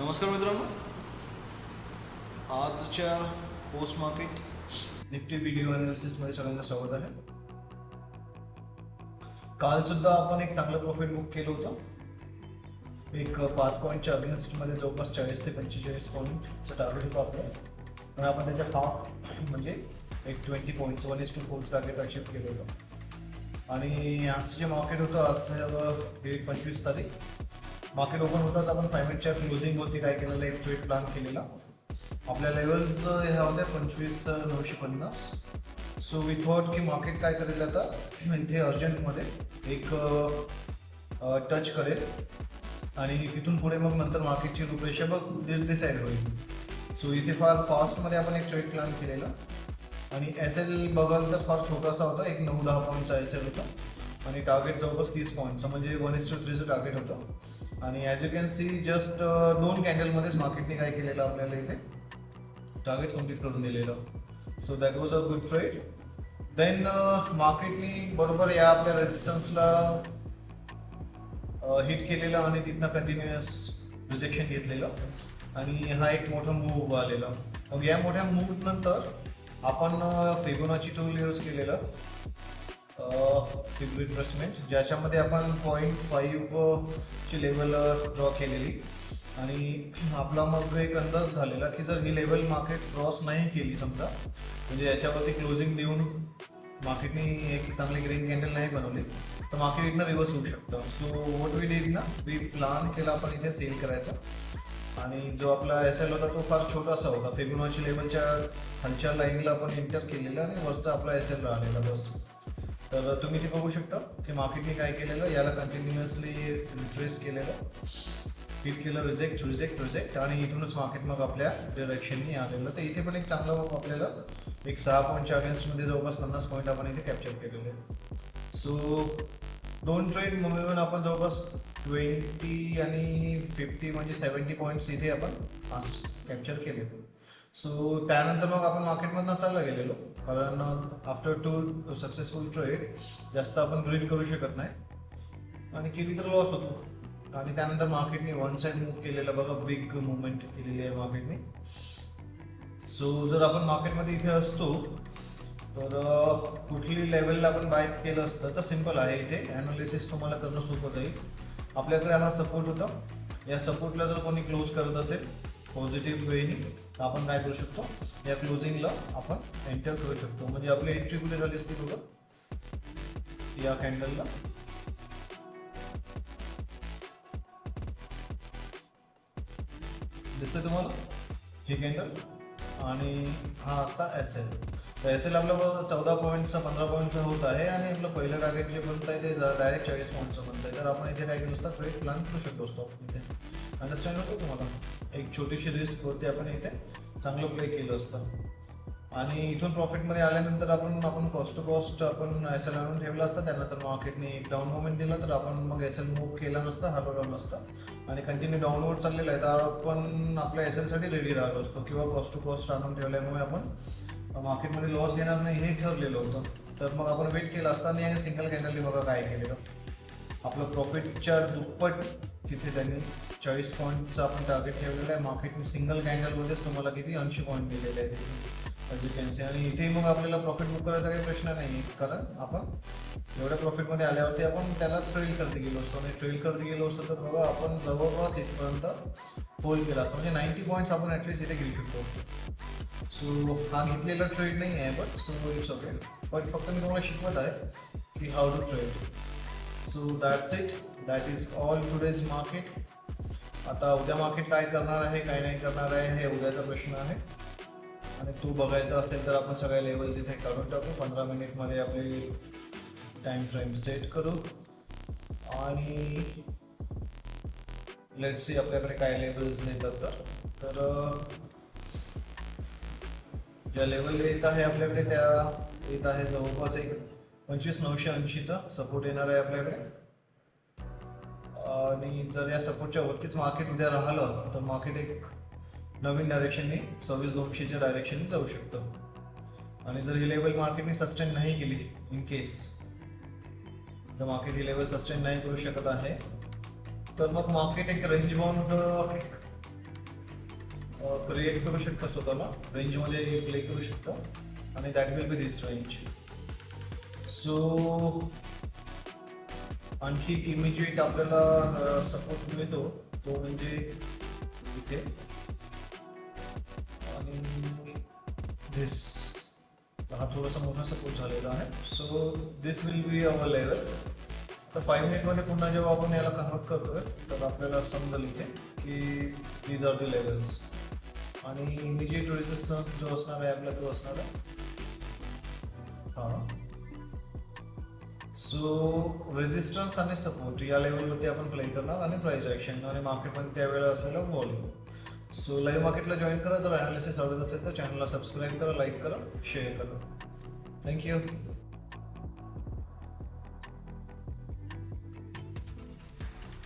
नमस्कार मित्रांनो, आजच्या पोस्ट मार्केट निफ्टी व्हिडिओ अनालिसिसमध्ये सगळ्यांचं स्वागत आहे. काल सुद्धा आपण एक चांगलं प्रॉफिट बुक केलं होतं. एक 5 पॉईंटच्या अगेन्स्टमध्ये जवळपास 40 ते 45 पॉईंटचं टार्गेट होतं आपलं, आणि आपण त्याच्या हाफ म्हणजे एक 20 पॉईंट्स 1:4 टार्गेट अचीव्ह केलं होतं. आणि आजचं जे मार्केट होतं, आज 25 तारीख मार्केट ओपन होताच आपण 5 मिनिटच्या क्लोजिंगवरती काय केलेलं, एक ट्रेड प्लॅन केलेला. आपल्या लेवल्स ह्या होत्या 25,950. सो वी थॉट की मार्केट काय करेल आता इथे अर्जंटमध्ये एक टच करेल आणि तिथून पुढे मग नंतर मार्केटची रूपरेषा डिसाईड होईल. सो इथे फार फास्टमध्ये आपण एक ट्रेड प्लॅन केलेला, आणि एस एल बघाल तर फार छोटासा होता, एक 9-10 पॉईंटचा एस एल होता, आणि टार्गेट जवळपास 30 पॉईंटचं म्हणजे 1:3चं टार्गेट होतं. आणि as you can see just 2 कॅन्डलमध्येच मार्केटने काय केलेलं आपल्याला इथे टार्गेट कम्प्लीट करून दिलेलं. So that was a good trade. Then मार्केटने बरोबर या आपल्या रेजिस्टन्सला हिट केलेलं आणि तिथनं कंटिन्युअस रिजेक्शन घेतलेलं, आणि हा एक मोठा मूव्ह आलेला. मग या मोठ्या मूव्ह नंतर आपण फिबोनाची टूल यूज केलेलं, फिब रिट्रेसमेंट, ज्याच्यामध्ये आपण 0.5 ची लेवल ड्रॉ केलेली, आणि आपला मग एक अंदाज झालेला की जर ही लेवल मार्केट क्रॉस नाही केली समजा, म्हणजे याच्यावरती क्लोजिंग देऊन मार्केटने एक चांगली ग्रीन कॅन्डल नाही बनवली, तर मार्केट इथनं रिव्हर्स होऊ शकतं. सो व्हॉट वी डिड ना, वी प्लॅन केला आपण इथे सेल करायचा, आणि जो आपला एस एल होता तो फार छोटासा होता. फिबोनाची लेवलच्या खालच्या लाईनला आपण एंटर केलेला आणि वरचा आपला एस एल राहिलेला बस. तर तुम्ही ते बघू शकता की मार्केटने काय केलेलं, याला कंटिन्युअसली रिट्रेस केलेलं, हिट केलं, रिजेक्ट, आणि इथूनच मार्केट मग आपल्या डिरेक्शननी आलेलं. तर इथे पण एक चांगलं आपल्याला एक 6 पॉईंटच्या अगेन्स्टमध्ये जवळपास 50 पॉईंट आपण इथे कॅप्चर केलेले. सो 2 ट्रेड मिळून आपण जवळपास 20 आणि 50 म्हणजे 70 पॉईंट्स इथे आपण आज कॅप्चर केले. सो त्यानंतर मग आपण मार्केटमधनं चालला गेलेलो, कारण आफ्टर 2 सक्सेसफुल ट्रेड जास्त आपण ग्रीड करू शकत नाही, आणि केली तर लॉस होतो. आणि त्यानंतर मार्केटने वन साईड मूव्ह केलेला बघा, बिग मुवमेंट केलेली आहे मार्केटने. सो जर आपण मार्केटमध्ये इथे असतो तर कुठली लेवलला आपण बाय केलं असतं, तर सिम्पल आहे, इथे ॲनालिसिस तुम्हाला करणं सोपं जाईल. आपल्याकडे हा सपोर्ट होता, या सपोर्टला जर कोणी क्लोज करत असेल पॉझिटिव्ह वेनी, तर आपण काय करू शकतो, या क्लोजिंगला आपण एंटर करू शकतो. म्हणजे आपली एंट्री कुठे झाली असती बघा, या कॅन्डलला दिसतंय तुम्हाला ही कॅन्डल, आणि हा असता एस एल. तर एस एल आपलं 14 पॉईंटचा 15 पॉईंटचा होत आहे, आणि आपलं पहिलं टार्गेट जे बनत आहे ते डायरेक्ट 40 पॉईंटचं बनत आहे. तर आपण इथे काय केलं असतं, ट्रेड प्लॅन करू शकतो असतो इथे. अंडरस्टँड होतं तुम्हाला? एक छोटीशी रिस्क होती, आपण इथे चांगलं प्ले केलं असतं, आणि इथून प्रॉफिटमध्ये आल्यानंतर आपण कॉस्ट टू कॉस्ट आपण एस एल आणून ठेवलं असतं. त्यानंतर मार्केटने एक डाऊन मुवमेंट दिला तर आपण मग एस एल मूव्ह केला नसता, हरवलं नसतं, आणि कंटिन्यू डाऊनवर्ड चाललेलं आहे, तर आपण आपल्या एस एलसाठी रेडी राहिलो असतो, किंवा कॉस्ट टू कॉस्ट आणून ठेवल्यामुळे आपण मार्केटमध्ये लॉस घेणार नाही हे ठरलेलं होतं. तर मग आपण वेट केला असता, आणि सिंगल कॅन्डलने बघा काय केलेलं, आपलं प्रॉफिटच्या दुप्पट तिथे त्यांनी 40 पॉईंटचं आपण टार्गेट ठेवलेलं आहे. मार्केटने सिंगल कॅन्डलमध्येच तुम्हाला किती 80 पॉईंट दिलेले आहेत ॲज यू कॅन सी. आणि इथे मग आपल्याला प्रॉफिट बुक करायचा काही प्रश्न नाही, कारण आपण एवढ्या प्रॉफिटमध्ये आल्यावरती आपण त्याला ट्रेल करते गेलो असतो, आणि ट्रेल करते गेलो असतो तर बघा आपण जवळपास इथपर्यंत होल्ड केला असतो, म्हणजे 90 पॉईंट्स आपण ॲटलीस्ट इथे घेऊ शकतो असतो. सो हा घेतलेला ट्रेड नाही आहे, but so it's okay, but फक्त मी तुम्हाला शिकवत आहे की how to trade. So that's it, that is all today's market. आता उद्या मार्केट काय करणार आहे काय नाही करणार आहे हे उद्याचा प्रश्न आहे, आणि तो बघायचा असेल तर आपण सगळ्या लेवल्स इथे काढून टाकू. 15 मिनिटमध्ये आपली टाइम फ्रेम सेट करू, आणि लेट्स सी आपल्याकडे काय लेवल्स येतात. तर ज्या लेवल येत आहे आपल्याकडे त्या येत आहे जवळपास एक 25,980चा सपोर्ट येणार आहे आपल्याकडे, आणि जर या सपोर्टच्या वरतीच मार्केट उद्या राहिलं तर मार्केट एक नवीन डायरेक्शनने 26,200च्या डायरेक्शनने जाऊ शकतं. आणि जर ही लेवल मार्केटने सस्टेन नाही केली, इन केस जर मार्केट ही लेवल सस्टेन नाही करू शकत आहे, तर मग मार्केट एक रेंज बाउंड क्रिएट करू शकता स्वतःला, रेंजमध्ये प्ले करू शकता आणि that will be this range. So आणखी इमिजिएट आपल्याला सपोर्ट मिळतो तो म्हणजे इथे आणि दिस, हा थोडासा मोठा सपोर्ट झालेला आहे. So this will be our level. तर 5 मिनिटमध्ये पुन्हा जेव्हा आपण याला कन्वर्ट करतोय तर आपल्याला समजेल इथे की दीज आर द लेवल्स. आणि इमिजिएट रेजिस्टन्स जो असणार आहे आपला तो असणार आहे हा. सो रेजिस्टन्स आणि सपोर्ट या लेवलवरती आपण प्ले करणार आणि प्राइस ॲक्शन आणि मार्केटमध्ये त्यावेळेला असलेला व्हॉल्यूम. सो लाईव्ह मार्केटला जॉईन करा. जर ॲनालिसिस आवडत असेल तर चॅनलला सबस्क्राईब करा, लाईक करा, शेअर करा. थँक्यू.